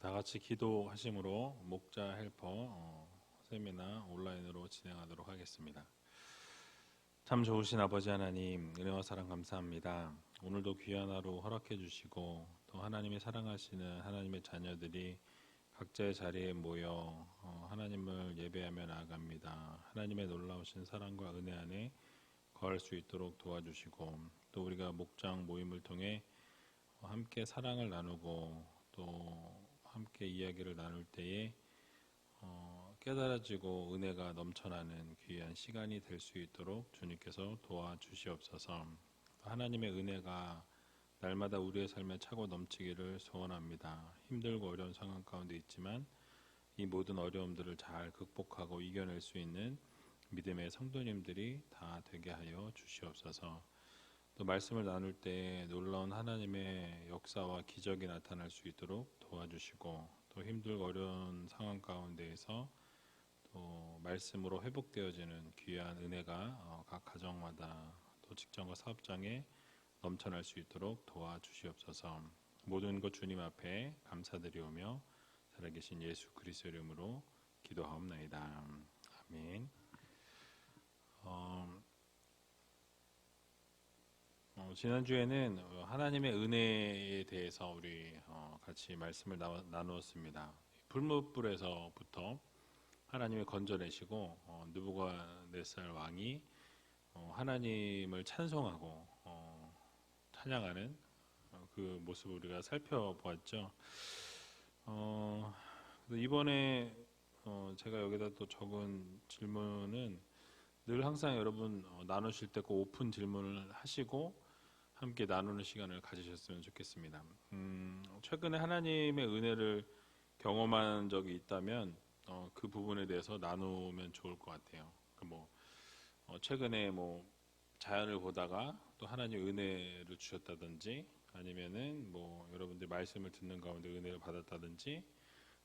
다 같이 기도하심으로 목자 헬퍼 세미나 온라인으로 진행하도록 하겠습니다. 참 좋으신 아버지 하나님, 은혜와 사랑 감사합니다. 오늘도 귀한 하루 허락해 주시고 또 하나님이 사랑하시는 하나님의 자녀들이 각자의 자리에 모여 하나님을 예배하며 나아갑니다. 하나님의 놀라우신 사랑과 은혜 안에 거할 수 있도록 도와주시고 또 우리가 목장 모임을 통해 함께 사랑을 나누고 또 함께 이야기를 나눌 때에 깨달아지고 은혜가 넘쳐나는 귀한 시간이 될 수 있도록 주님께서 도와주시옵소서. 하나님의 은혜가 날마다 우리의 삶에 차고 넘치기를 소원합니다. 힘들고 어려운 상황 가운데 있지만 이 모든 어려움들을 잘 극복하고 이겨낼 수 있는 믿음의 성도님들이 다 되게 하여 주시옵소서. 또 말씀을 나눌 때 놀라운 하나님의 역사와 기적이 나타날 수 있도록 도와주시고 또 힘들고 어려운 상황 가운데에서 또 말씀으로 회복되어지는 귀한 은혜가 각 가정마다 또 직장과 사업장에 넘쳐날 수 있도록 도와주시옵소서. 모든 것 주님 앞에 감사드리오며 살아계신 예수 그리스도 이름으로 기도하옵나이다. 아멘. 지난주에는 하나님의 은혜에 대해서 우리 같이 말씀을 나누었습니다. 불못불에서부터 하나님을 건져내시고 느부갓네살 왕이 하나님을 찬송하고 찬양하는 그 모습을 우리가 살펴보았죠. 이번에 제가 여기다 또 적은 질문은 늘 항상 여러분 나누실 때 꼭 오픈 질문을 하시고 함께 나누는 시간을 가지셨으면 좋겠습니다. 최근에 하나님의 은혜를 경험한 적이 있다면 그 부분에 대해서 나누면 좋을 것 같아요. 최근에 자연을 보다가 또 하나님 은혜를 주셨다든지 아니면은 여러분들 말씀을 듣는 가운데 은혜를 받았다든지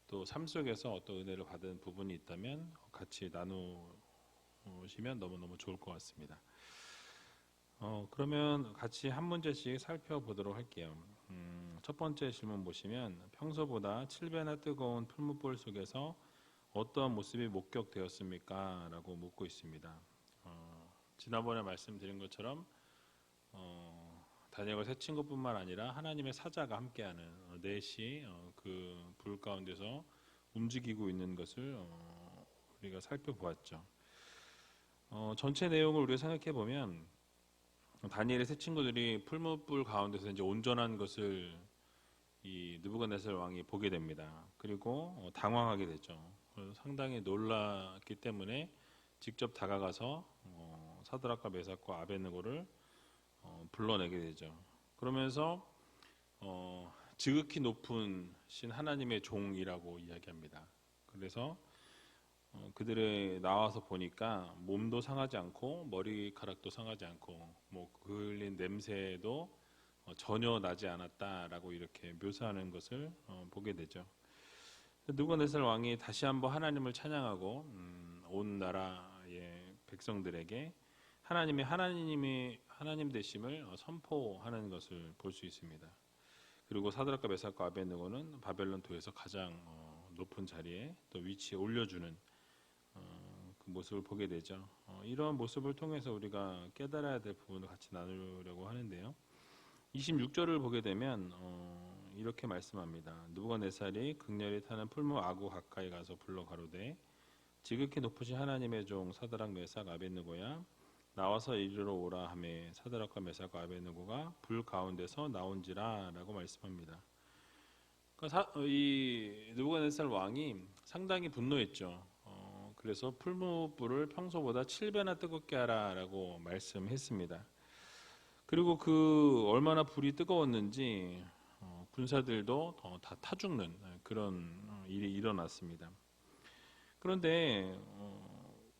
또 삶 속에서 어떤 은혜를 받은 부분이 있다면 같이 나누시면 너무너무 좋을 것 같습니다. 그러면 같이 한 문제씩 살펴보도록 할게요. 첫 번째 질문 보시면 평소보다 7배나 뜨거운 풀무불 속에서 어떤 모습이 목격되었습니까? 라고 묻고 있습니다. 지난번에 말씀드린 것처럼 다니엘과 세 친구뿐만 아니라 하나님의 사자가 함께하는 넷이 그 불 가운데서 움직이고 있는 것을 우리가 살펴보았죠. 전체 내용을 우리가 생각해 보면 다니엘의 세 친구들이 풀무불 가운데서 이제 온전한 것을 이 느부갓네살 왕이 보게 됩니다. 그리고 당황하게 되죠. 상당히 놀랐기 때문에 직접 다가가서 사드락과 메삭과 아벳느고를 불러내게 되죠. 그러면서 지극히 높은 신 하나님의 종이라고 이야기합니다. 그래서 그들이 나와서 보니까 몸도 상하지 않고 머리카락도 상하지 않고 그을린 냄새도 전혀 나지 않았다라고 이렇게 묘사하는 것을 보게 되죠. 느부갓네살 왕이 다시 한번 하나님을 찬양하고 온 나라의 백성들에게 하나님 되심을 선포하는 것을 볼 수 있습니다. 그리고 사드락과 메삭과 아벳느고는 바벨론 도에서 가장 높은 자리에 또 위치에 올려주는 그 모습을 보게 되죠. 이러한 모습을 통해서 우리가 깨달아야 될 부분을 같이 나누려고 하는데요. 26절을 보게 되면 이렇게 말씀합니다. 느부갓네살이 극렬히 타는 풀무 아구 가까이 가서 불러 가로되 지극히 높으신 하나님의 종 사드락 메삭 아벳느고야 나와서 이리로 오라 하매 사드락과 메삭과 아벳느고가 불 가운데서 나온지라 라고 말씀합니다. 이 느부갓네살 왕이 상당히 분노했죠. 그래서 풀무불을 평소보다 7배나 뜨겁게 하라 라고 말씀했습니다. 그리고 그 얼마나 불이 뜨거웠는지 군사들도 다 타 죽는 그런 일이 일어났습니다. 그런데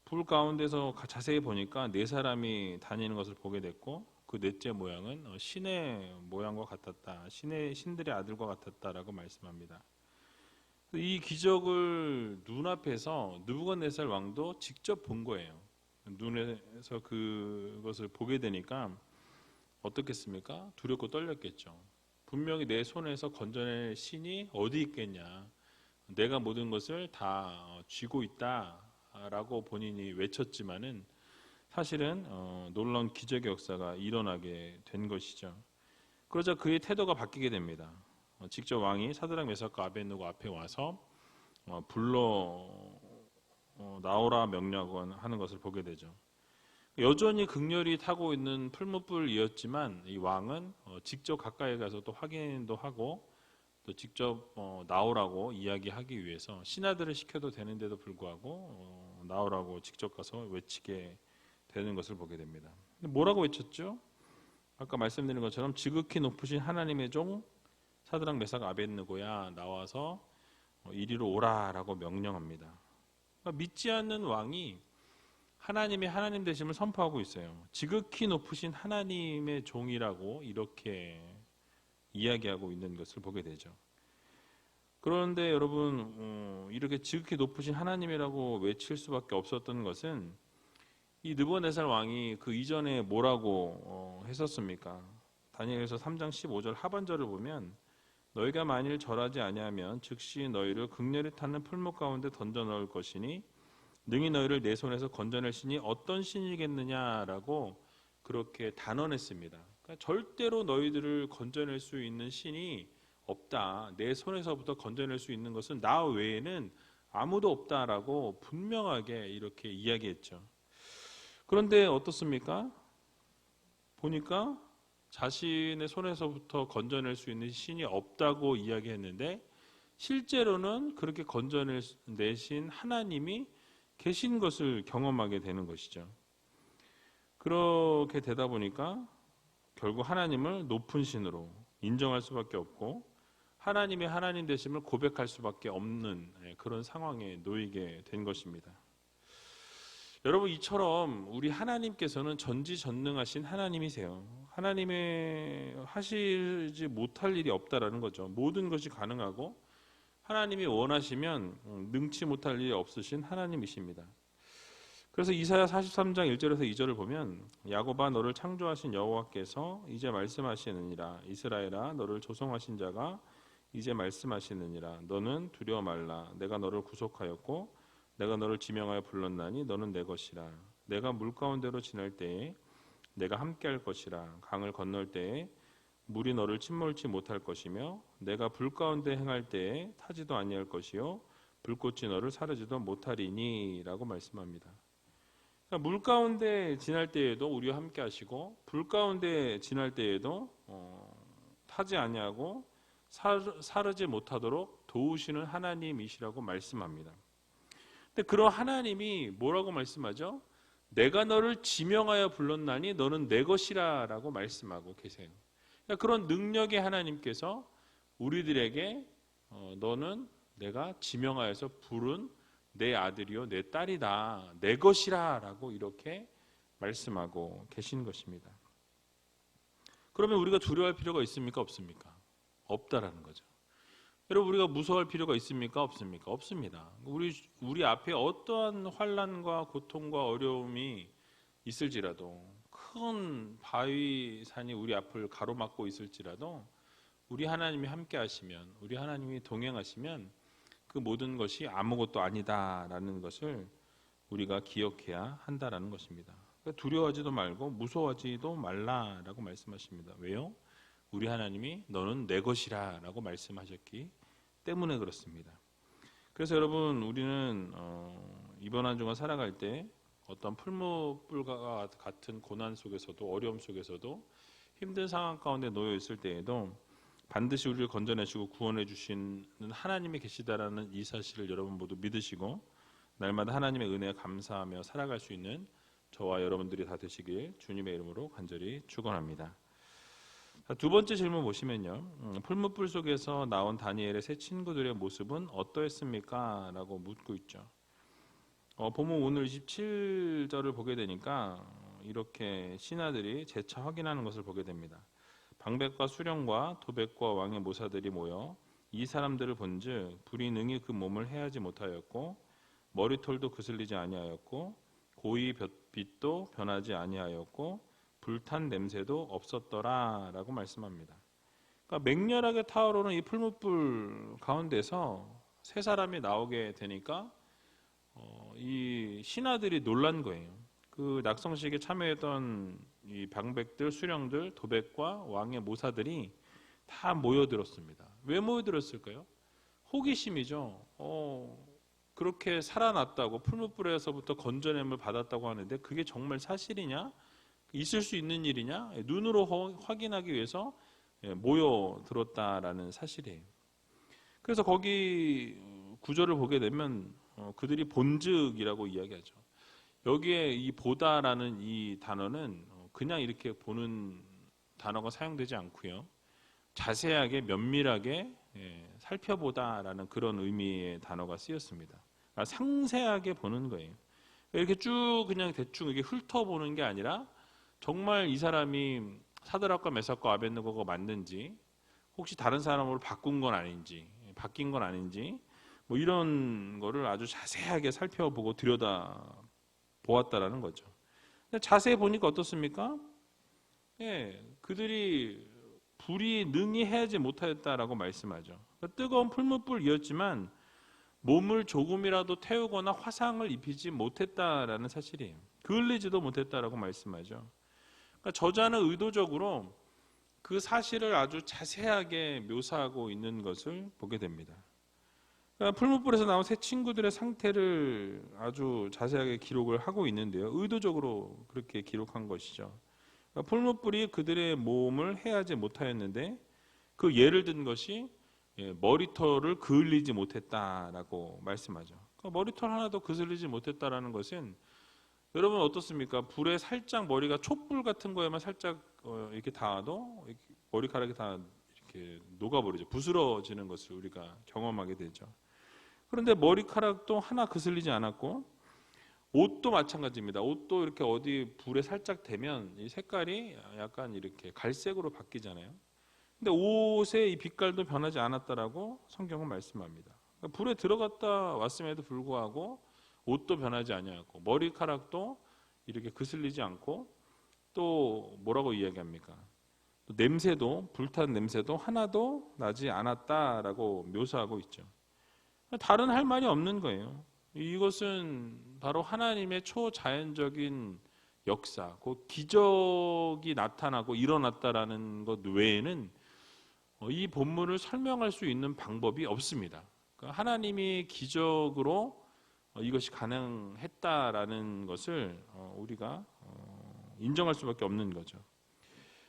불 가운데서 자세히 보니까 네 사람이 다니는 것을 보게 됐고 그 넷째 모양은 신의 모양과 같았다. 신들의 아들과 같았다라고 말씀합니다. 이 기적을 눈앞에서 느부갓네살 왕도 직접 본 거예요. 눈에서 그것을 보게 되니까 어떻겠습니까? 두렵고 떨렸겠죠. 분명히 내 손에서 건져낼 신이 어디 있겠냐. 내가 모든 것을 다 쥐고 있다라고 본인이 외쳤지만은 사실은 놀라운 기적의 역사가 일어나게 된 것이죠. 그러자 그의 태도가 바뀌게 됩니다. 직접 왕이 사드락 메삭과 아벳느고 앞에 와서 불러 나오라 명령하는 것을 보게 되죠. 여전히 극렬히 타고 있는 풀무불이었지만 이 왕은 직접 가까이 가서 또 확인도 하고 또 직접 나오라고 이야기하기 위해서 신하들을 시켜도 되는데도 불구하고 나오라고 직접 가서 외치게 되는 것을 보게 됩니다. 뭐라고 외쳤죠? 아까 말씀드린 것처럼 지극히 높으신 하나님의 종 사드락 메삭 아벳느고야 나와서 이리로 오라라고 명령합니다. 그러니까 믿지 않는 왕이 하나님의 하나님 되심을 선포하고 있어요. 지극히 높으신 하나님의 종이라고 이렇게 이야기하고 있는 것을 보게 되죠. 그런데 여러분 이렇게 지극히 높으신 하나님이라고 외칠 수밖에 없었던 것은 이 느부갓네살 왕이 그 이전에 뭐라고 했었습니까? 다니엘서 3장 15절 하반절을 보면 너희가 만일 절하지 아니하면 즉시 너희를 극렬히 타는 풀무 가운데 던져 넣을 것이니 능히 너희를 내 손에서 건져낼 신이 어떤 신이겠느냐라고 그렇게 단언했습니다. 그러니까 절대로 너희들을 건져낼 수 있는 신이 없다. 내 손에서부터 건져낼 수 있는 것은 나 외에는 아무도 없다라고 분명하게 이렇게 이야기했죠. 그런데 어떻습니까? 보니까 자신의 손에서부터 건져낼 수 있는 신이 없다고 이야기했는데 실제로는 그렇게 건져내신 하나님이 계신 것을 경험하게 되는 것이죠. 그렇게 되다 보니까 결국 하나님을 높은 신으로 인정할 수밖에 없고 하나님의 하나님 되심을 고백할 수밖에 없는 그런 상황에 놓이게 된 것입니다. 여러분 이처럼 우리 하나님께서는 전지전능하신 하나님이세요. 하나님의 하시지 못할 일이 없다라는 거죠. 모든 것이 가능하고 하나님이 원하시면 능치 못할 일이 없으신 하나님이십니다. 그래서 이사야 43장 1절에서 2절을 보면 야곱아 너를 창조하신 여호와께서 이제 말씀하시느니라 이스라엘아 너를 조성하신 자가 이제 말씀하시느니라 너는 두려워 말라 내가 너를 구속하였고 내가 너를 지명하여 불렀나니 너는 내 것이라 내가 물 가운데로 지날 때에 내가 함께할 것이라 강을 건널 때에 물이 너를 침몰치 못할 것이며 내가 불 가운데 행할 때에 타지도 아니할 것이요 불꽃이 너를 사르지도 못하리니 라고 말씀합니다. 그러니까 물 가운데 지날 때에도 우리와 함께 하시고 불 가운데 지날 때에도 타지 아니하고 사르지 못하도록 도우시는 하나님이시라고 말씀합니다. 근데 그런 하나님이 뭐라고 말씀하죠? 내가 너를 지명하여 불렀나니 너는 내 것이라 라고 말씀하고 계세요. 그러니까 그런 능력의 하나님께서 우리들에게 너는 내가 지명하여서 부른 내 아들이요 내 딸이다 내 것이라 라고 이렇게 말씀하고 계신 것입니다. 그러면 우리가 두려워할 필요가 있습니까? 없습니까? 없다라는 거죠. 여러분 우리가 무서워할 필요가 있습니까? 없습니까? 없습니다. 우리 앞에 어떠한 환난과 고통과 어려움이 있을지라도 큰 바위산이 우리 앞을 가로막고 있을지라도 우리 하나님이 함께 하시면 우리 하나님이 동행하시면 그 모든 것이 아무것도 아니다라는 것을 우리가 기억해야 한다라는 것입니다. 그러니까 두려워하지도 말고 무서워하지도 말라라고 말씀하십니다. 왜요? 우리 하나님이 너는 내 것이라 라고 말씀하셨기 때문에 그렇습니다. 그래서 여러분 우리는 이번 한 주간 살아갈 때 어떤 풀무불과 같은 고난 속에서도 어려움 속에서도 힘든 상황 가운데 놓여 있을 때에도 반드시 우리를 건져내시고 구원해 주시는 하나님이 계시다라는 이 사실을 여러분 모두 믿으시고 날마다 하나님의 은혜에 감사하며 살아갈 수 있는 저와 여러분들이 다 되시길 주님의 이름으로 간절히 축원합니다. 두 번째 질문 보시면요. 풀무불 속에서 나온 다니엘의 세 친구들의 모습은 어떠했습니까? 라고 묻고 있죠. 본문 오늘 27절을 보게 되니까 이렇게 신하들이 재차 확인하는 것을 보게 됩니다. 방백과 수령과 도백과 왕의 모사들이 모여 이 사람들을 본즉 불이 능히 그 몸을 해하지 못하였고 머리털도 그슬리지 아니하였고 고이 빛도 변하지 아니하였고 불탄 냄새도 없었더라 라고 말씀합니다. 그러니까 그러니까 맹렬하게 타오르는 이 풀무불 가운데서 세 사람이 나오게 되니까 이 신하들이 놀란 거예요. 그 낙성식에 참여했던 이 방백들, 수령들, 도백과 왕의 모사들이 다 모여들었습니다. 왜 모여들었을까요? 호기심이죠. 그렇게 살아났다고, 풀무불에서부터 건져냄을 받았다고 하는데 그게 정말 사실이냐? 있을 수 있는 일이냐? 눈으로 확인하기 위해서 모여들었다라는 사실이에요. 그래서 거기 구절을 보게 되면 그들이 본즉이라고 이야기하죠. 여기에 이 보다라는 이 단어는 그냥 이렇게 보는 단어가 사용되지 않고요. 자세하게 면밀하게 살펴보다라는 그런 의미의 단어가 쓰였습니다. 그러니까 상세하게 보는 거예요. 이렇게 쭉 그냥 대충 이게 훑어보는 게 아니라 정말 이 사람이 사드락과 메삭과 아벳느고가 맞는지, 혹시 다른 사람으로 바꾼 건 아닌지, 바뀐 건 아닌지, 뭐 이런 거를 아주 자세하게 살펴보고 들여다 보았다라는 거죠. 근데 자세히 보니까 어떻습니까? 그들이 불이 능히 해하지 못하였다라고 말씀하죠. 그러니까 뜨거운 풀무불이었지만 몸을 조금이라도 태우거나 화상을 입히지 못했다라는 사실이에요. 그을리지도 못했다라고 말씀하죠. 그러니까 저자는 의도적으로 그 사실을 아주 자세하게 묘사하고 있는 것을 보게 됩니다. 그러니까 풀무불에서 나온 세 친구들의 상태를 아주 자세하게 기록을 하고 있는데요. 의도적으로 그렇게 기록한 것이죠. 그러니까 풀무불이 그들의 몸을 해하지 못하였는데 그 예를 든 것이 머리털을 그을리지 못했다라고 말씀하죠. 그러니까 머리털 하나도 그을리지 못했다라는 것은, 여러분 어떻습니까? 불에 살짝 머리가 촛불 같은 거에만 살짝 이렇게 닿아도 머리카락이 다 이렇게 녹아버리죠. 부스러지는 것을 우리가 경험하게 되죠. 그런데 머리카락도 하나 그슬리지 않았고, 옷도 마찬가지입니다. 옷도 이렇게 어디 불에 살짝 대면 이 색깔이 약간 이렇게 갈색으로 바뀌잖아요. 근데 옷의 이 빛깔도 변하지 않았다라고 성경은 말씀합니다. 그러니까 불에 들어갔다 왔음에도 불구하고 옷도 변하지 아니하고 머리카락도 이렇게 그슬리지 않고, 또 뭐라고 이야기합니까? 또 냄새도, 불탄 냄새도 하나도 나지 않았다라고 묘사하고 있죠. 다른 할 말이 없는 거예요. 이것은 바로 하나님의 초자연적인 역사, 그 기적이 나타나고 일어났다라는 것 외에는 이 본문을 설명할 수 있는 방법이 없습니다. 그러니까 하나님이 기적으로 이것이 가능했다라는 것을 우리가 인정할 수밖에 없는 거죠.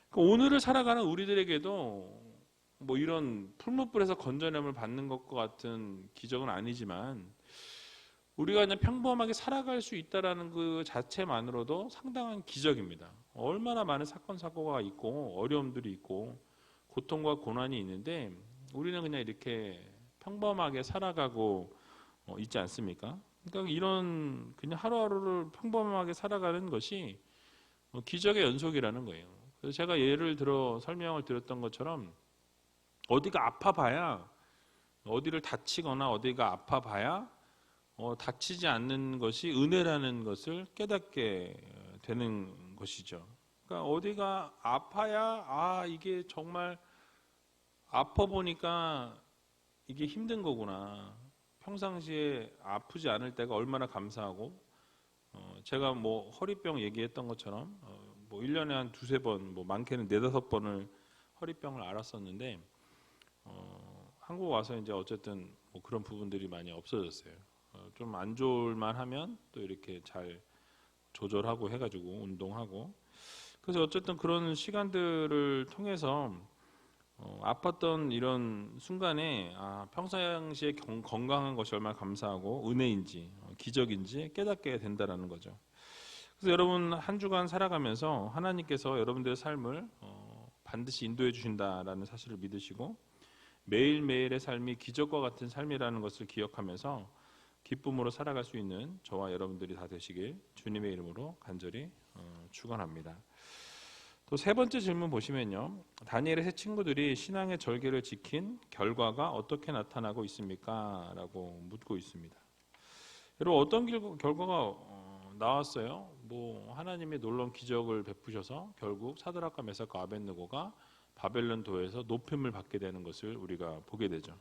그러니까 오늘을 살아가는 우리들에게도 뭐 이런 풀무불에서 건져냄을 받는 것과 같은 기적은 아니지만, 우리가 그냥 평범하게 살아갈 수 있다라는 그 자체만으로도 상당한 기적입니다. 얼마나 많은 사건 사고가 있고 어려움들이 있고 고통과 고난이 있는데 우리는 그냥 이렇게 평범하게 살아가고 있지 않습니까? 그러니까 이런 그냥 하루하루를 평범하게 살아가는 것이 기적의 연속이라는 거예요. 그래서 제가 예를 들어 설명을 드렸던 것처럼, 어디가 아파봐야, 어디를 다치거나 어디가 아파봐야 다치지 않는 것이 은혜라는 것을 깨닫게 되는 것이죠. 그러니까 어디가 아파야 이게 정말 아파 보니까 이게 힘든 거구나. 평상시에 아프지 않을 때가 얼마나 감사하고, 제가 뭐 허리병 얘기했던 것처럼 뭐 1년에 한 두세 번, 뭐 많게는 네다섯 번을 허리병을 앓았었는데, 한국 와서 이제 어쨌든 뭐 그런 부분들이 많이 없어졌어요. 좀 안 좋을만 하면 또 이렇게 잘 조절하고 해가지고 운동하고, 그래서 어쨌든 그런 시간들을 통해서 아팠던 이런 순간에 평상시에 건강한 것이 얼마나 감사하고 은혜인지 기적인지 깨닫게 된다라는 거죠. 그래서 여러분 한 주간 살아가면서 하나님께서 여러분들의 삶을 반드시 인도해 주신다라는 사실을 믿으시고, 매일매일의 삶이 기적과 같은 삶이라는 것을 기억하면서 기쁨으로 살아갈 수 있는 저와 여러분들이 다 되시길 주님의 이름으로 간절히 축원합니다. 또 세 번째 질문 보시면요, 다니엘의 세 친구들이 신앙의 절개를 지킨 결과가 어떻게 나타나고 있습니까? 라고 묻고 있습니다. 여러분 어떤 결과가 나왔어요? 뭐 하나님이 놀라운 기적을 베푸셔서 결국 사드락과 메삭과 아벳느고가 바벨론 도에서 높임을 받게 되는 것을 우리가 보게 되죠.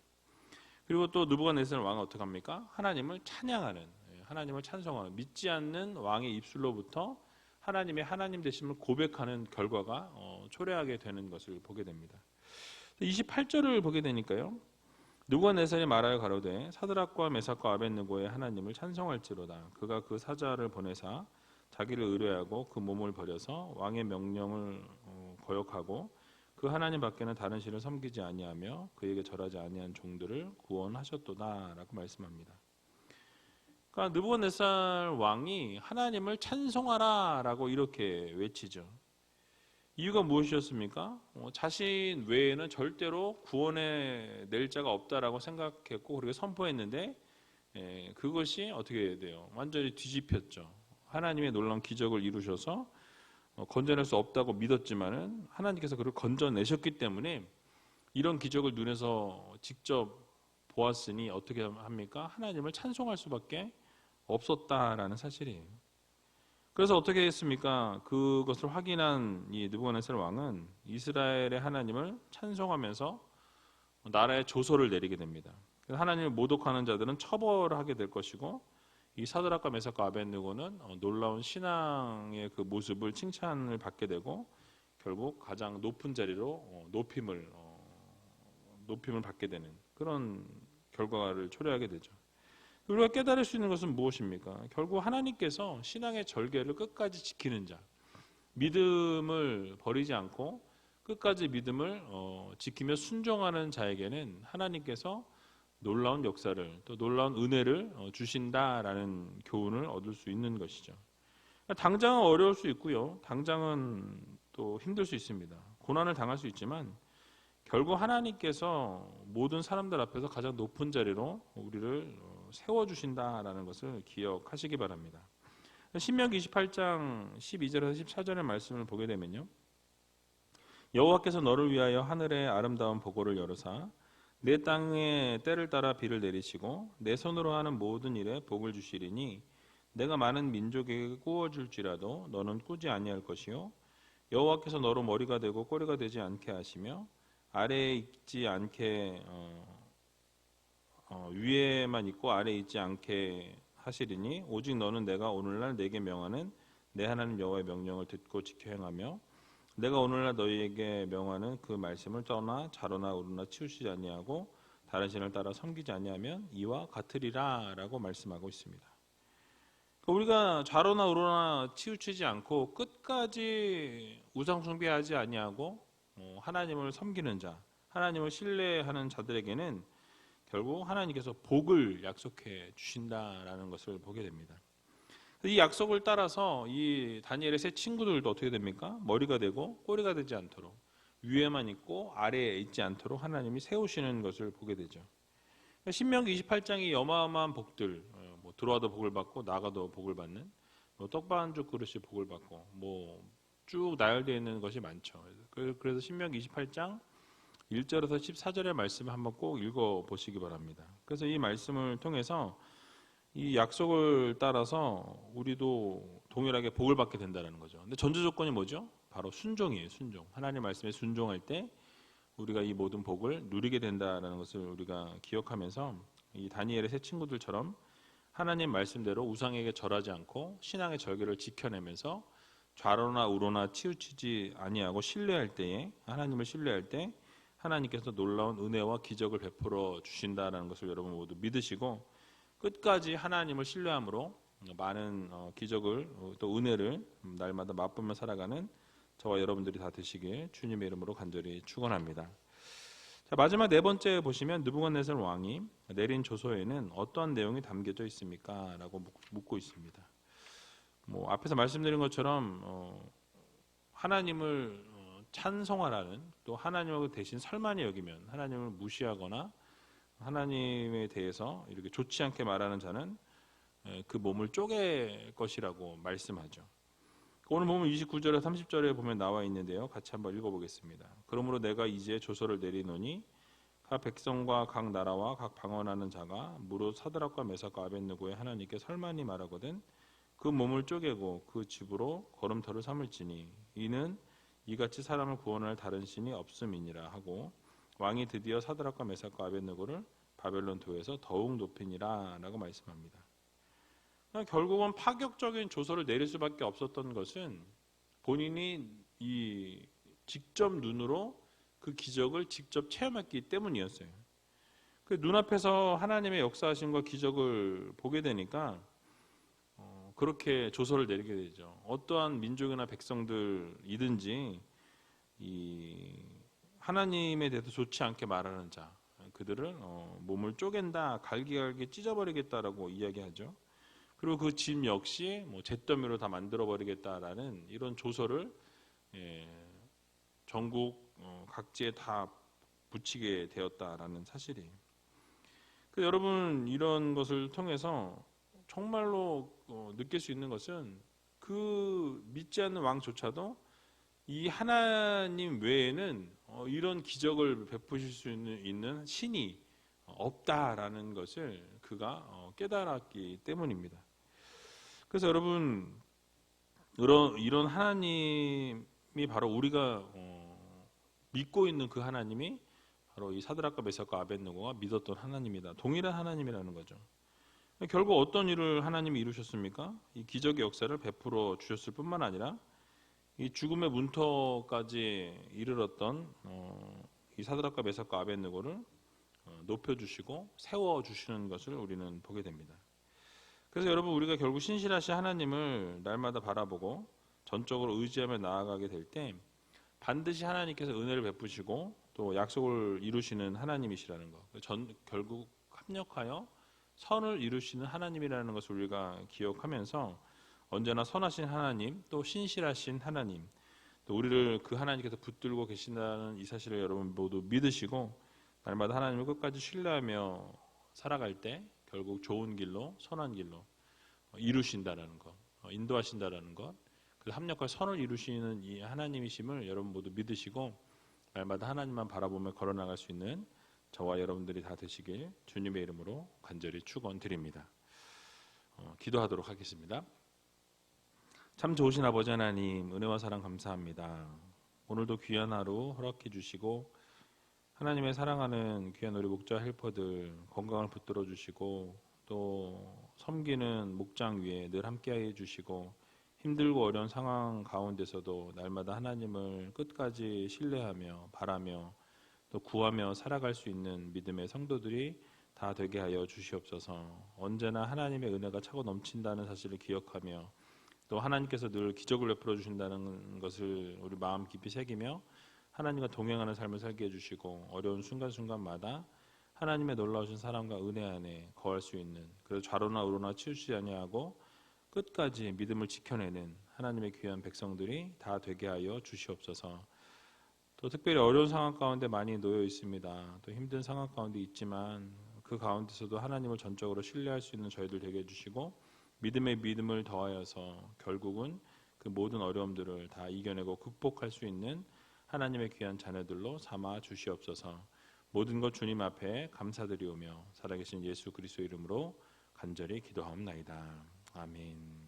그리고 또 느부갓네살 왕은 어떻게 합니까? 하나님을 찬양하는, 하나님을 찬송하는, 믿지 않는 왕의 입술로부터 하나님의 하나님 되심을 고백하는 결과가 초래하게 되는 것을 보게 됩니다. 28절을 보게 되니까요. 느부갓네살이 말하여 가로되 사드락과 메삭과 아벳느고의 하나님을 찬송할지로다. 그가 그 사자를 보내사 자기를 의뢰하고 그 몸을 버려서 왕의 명령을 거역하고 그 하나님 밖에는 다른 신을 섬기지 아니하며 그에게 절하지 아니한 종들을 구원하셨도다라고 말씀합니다. 그러니까 느부갓네살 왕이 하나님을 찬송하라라고 이렇게 외치죠. 이유가 무엇이었습니까? 자신 외에는 절대로 구원해 낼 자가 없다라고 생각했고 그렇게 선포했는데 그것이 어떻게 돼요? 완전히 뒤집혔죠. 하나님의 놀라운 기적을 이루셔서 건져낼 수 없다고 믿었지만은 하나님께서 그를 건져내셨기 때문에 이런 기적을 눈에서 직접 보았으니 어떻게 합니까? 하나님을 찬송할 수밖에 없었다라는 사실이에요. 그래서 어떻게 했습니까? 그것을 확인한 이 느부갓네살 왕은 이스라엘의 하나님을 찬송하면서 나라에 조서를 내리게 됩니다. 하나님을 모독하는 자들은 처벌하게 될 것이고 이 사드락과 메삭과 아벳느고는 놀라운 신앙의 그 모습을 칭찬을 받게 되고 결국 가장 높은 자리로 높임을 받게 되는 그런 결과를 초래하게 되죠. 우리가 깨달을 수 있는 것은 무엇입니까? 결국 하나님께서 신앙의 절개를 끝까지 지키는 자, 믿음을 버리지 않고 끝까지 믿음을 지키며 순종하는 자에게는 하나님께서 놀라운 역사를 또 놀라운 은혜를 주신다라는 교훈을 얻을 수 있는 것이죠. 당장은 어려울 수 있고요. 당장은 또 힘들 수 있습니다. 고난을 당할 수 있지만 결국 하나님께서 모든 사람들 앞에서 가장 높은 자리로 우리를 세워주신다라는 것을 기억하시기 바랍니다. 신명기 28장 12절에서 14절의 말씀을 보게 되면요. 여호와께서 너를 위하여 하늘의 아름다운 보고를 열으사 내 땅에 때를 따라 비를 내리시고 내 손으로 하는 모든 일에 복을 주시리니 내가 많은 민족에게 꾸어줄지라도 너는 꾸지 아니할 것이요 여호와께서 너로 머리가 되고 꼬리가 되지 않게 하시며 아래에 있지 않게 위에만 있고 아래에 있지 않게 하시리니 오직 너는 내가 오늘날 내게 명하는 내 하나님 여호와의 명령을 듣고 지켜 행하며 내가 오늘날 너희에게 명하는 그 말씀을 떠나 좌로나 우로나 치우치지 아니하고 다른 신을 따라 섬기지 아니하면 이와 같으리라라고 말씀하고 있습니다. 우리가 좌로나 우로나 치우치지 않고 끝까지 우상 숭배하지 아니하고 하나님을 섬기는 자, 하나님을 신뢰하는 자들에게는 결국 하나님께서 복을 약속해 주신다라는 것을 보게 됩니다. 이 약속을 따라서 이 다니엘의 세 친구들도 어떻게 됩니까? 머리가 되고 꼬리가 되지 않도록 위에만 있고 아래에 있지 않도록 하나님이 세우시는 것을 보게 되죠. 신명기 28장이 어마어마한 복들, 들어와도 복을 받고 나가도 복을 받는 떡반죽 그릇이 복을 받고 쭉 나열되어 있는 것이 많죠. 그래서 신명기 28장 1절에서 14절의 말씀을 한번 꼭 읽어보시기 바랍니다. 그래서 이 말씀을 통해서 이 약속을 따라서 우리도 동일하게 복을 받게 된다는 거죠. 근데 전제 조건이 뭐죠? 바로 순종이에요. 순종. 하나님 말씀에 순종할 때 우리가 이 모든 복을 누리게 된다는 것을 우리가 기억하면서 이 다니엘의 세 친구들처럼 하나님 말씀대로 우상에게 절하지 않고 신앙의 절개를 지켜내면서 좌로나 우로나 치우치지 아니하고 신뢰할 때에 하나님을 신뢰할 때 하나님께서 놀라운 은혜와 기적을 베풀어 주신다는 것을 여러분 모두 믿으시고 끝까지 하나님을 신뢰함으로 많은 기적을 또 은혜를 날마다 맛보며 살아가는 저와 여러분들이 다 되시길 주님의 이름으로 간절히 축원합니다. 자, 마지막 네 번째 보시면 느부갓네살 왕이 내린 조서에는 어떠한 내용이 담겨져 있습니까? 라고 묻고 있습니다. 앞에서 말씀드린 것처럼 하나님을 찬송하라는 또 하나님을 대신 설만히 여기면 하나님을 무시하거나 하나님에 대해서 이렇게 좋지 않게 말하는 자는 그 몸을 쪼갤 것이라고 말씀하죠. 오늘 보면 29절에 30절에 보면 나와 있는데요. 같이 한번 읽어보겠습니다. 그러므로 내가 이제 조서를 내리노니 각 백성과 각 나라와 각 방언하는 자가 무릇 사드락과 메삭과 아벳느고의 하나님께 설만히 말하거든 그 몸을 쪼개고 그 집으로 걸음터를 삼을지니 이는 이같이 사람을 구원할 다른 신이 없음이니라 하고 왕이 드디어 사드락과 메삭과 아벳느고를 바벨론 도에서 더욱 높이니라 라고 말씀합니다. 결국은 파격적인 조서를 내릴 수밖에 없었던 것은 본인이 이 직접 눈으로 그 기적을 직접 체험했기 때문이었어요. 그 눈앞에서 하나님의 역사하심과 기적을 보게 되니까 그렇게 조서를 내리게 되죠. 어떠한 민족이나 백성들이든지 이 하나님에 대해서 좋지 않게 말하는 자, 그들을 몸을 쪼갠다, 갈기갈기 찢어버리겠다라고 이야기하죠. 그리고 그 집 역시 잿더미로 다 만들어버리겠다라는 이런 조서를 전국 각지에 다 붙이게 되었다라는 사실이에요. 여러분, 이런 것을 통해서 정말로 느낄 수 있는 것은 그 믿지 않는 왕조차도 이 하나님 외에는 이런 기적을 베푸실 수 있는 신이 없다라는 것을 그가 깨달았기 때문입니다. 그래서 여러분, 이런 하나님이 바로 우리가 믿고 있는 그 하나님이 바로 이 사드락과 메삭과 아벳느고가 믿었던 하나님이다. 동일한 하나님이라는 거죠. 결국 어떤 일을 하나님이 이루셨습니까? 이 기적의 역사를 베풀어 주셨을 뿐만 아니라 이 죽음의 문턱까지 이르렀던 이 사드락과 메삭과 아벳느고를 높여주시고 세워주시는 것을 우리는 보게 됩니다. 그래서 여러분, 우리가 결국 신실하신 하나님을 날마다 바라보고 전적으로 의지하며 나아가게 될 때 반드시 하나님께서 은혜를 베푸시고 또 약속을 이루시는 하나님이시라는 것, 결국 합력하여 선을 이루시는 하나님이라는 것을 우리가 기억하면서 언제나 선하신 하나님, 또 신실하신 하나님, 또 우리를 그 하나님께서 붙들고 계신다는 이 사실을 여러분 모두 믿으시고 날마다 하나님을 끝까지 신뢰하며 살아갈 때 결국 좋은 길로, 선한 길로 이루신다라는 것, 인도하신다라는 것, 그 합력과 선을 이루시는 이 하나님이심을 여러분 모두 믿으시고 날마다 하나님만 바라보며 걸어나갈 수 있는 저와 여러분들이 다 되시길 주님의 이름으로 간절히 축원드립니다. 기도하도록 하겠습니다. 참 좋으신 아버지 하나님, 은혜와 사랑 감사합니다. 오늘도 귀한 하루 허락해 주시고 하나님의 사랑하는 귀한 우리 목자 헬퍼들 건강을 붙들어 주시고 또 섬기는 목장 위에 늘 함께해 주시고 힘들고 어려운 상황 가운데서도 날마다 하나님을 끝까지 신뢰하며 바라며 또 구하며 살아갈 수 있는 믿음의 성도들이 다 되게 하여 주시옵소서. 언제나 하나님의 은혜가 차고 넘친다는 사실을 기억하며 또 하나님께서 늘 기적을 베풀어 주신다는 것을 우리 마음 깊이 새기며 하나님과 동행하는 삶을 살게 해주시고 어려운 순간순간마다 하나님의 놀라우신 사랑과 은혜 안에 거할 수 있는, 그래서 좌로나 우로나 치우치지 아니하고 끝까지 믿음을 지켜내는 하나님의 귀한 백성들이 다 되게 하여 주시옵소서. 또 특별히 어려운 상황 가운데 많이 놓여 있습니다. 또 힘든 상황 가운데 있지만 그 가운데서도 하나님을 전적으로 신뢰할 수 있는 저희들 되게 해주시고 믿음의 믿음을 더하여서 결국은 그 모든 어려움들을 다 이겨내고 극복할 수 있는 하나님의 귀한 자녀들로 삼아 주시옵소서. 모든 것 주님 앞에 감사드리오며 살아계신 예수 그리스도 이름으로 간절히 기도하옵나이다. 아멘.